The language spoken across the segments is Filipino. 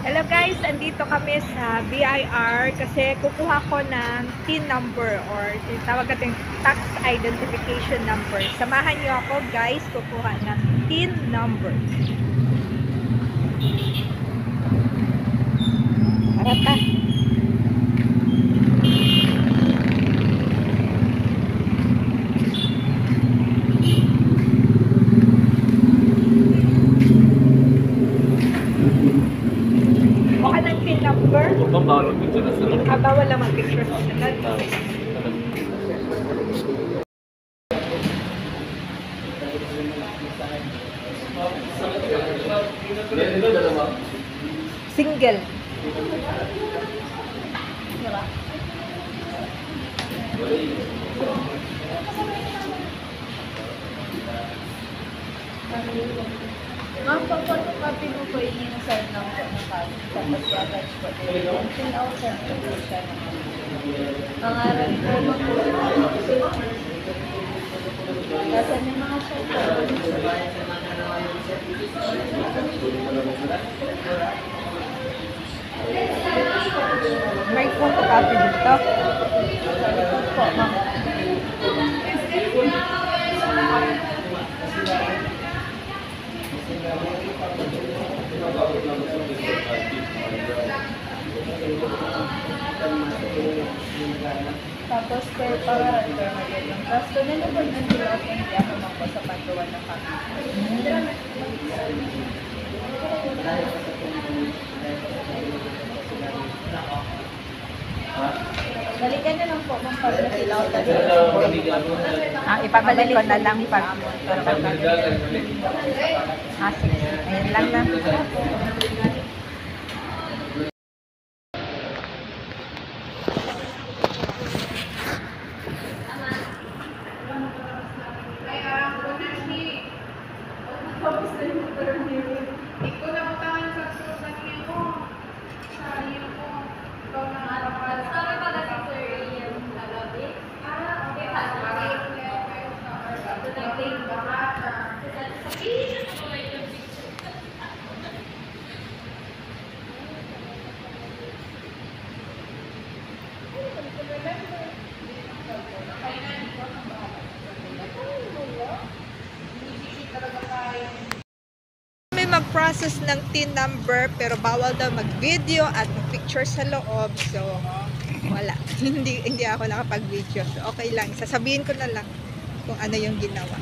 Hello guys, andito kami sa BIR kasi kukuha ko ng TIN number or tawag natin tax identification number. Samahan niyo ako guys, kukuha ng TIN number. Tara ta. Kuha ng TIN number. Bawal mag-picture na sila. Bawal lang mag-picture sa sunod. Single. Diba? Ma'am, pag-copy mo po yung send ng po ng card. Tapos i-attach po din. Fill out sa siya naman. Pangalan po mag-po. Kasi may mga siya po. May photocopy dito. Sa likod po, ma'am. Tapos per pangalan per Maria yung trust ko nila po ng fill out hindi ako mako sa pantuan ng copy. Balikan na lang po kung pag-fill out na Ipabalik ko na lang pag sige. Ayun lang na. May mag-process ng TIN number pero bawal daw mag-video at mag-picture sa loob. So, wala. hindi ako nakapag-video. So, okay lang. Sasabihin ko na lang kung ano yung ginawa.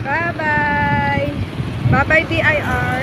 Bye-bye! Bye-bye, DIR!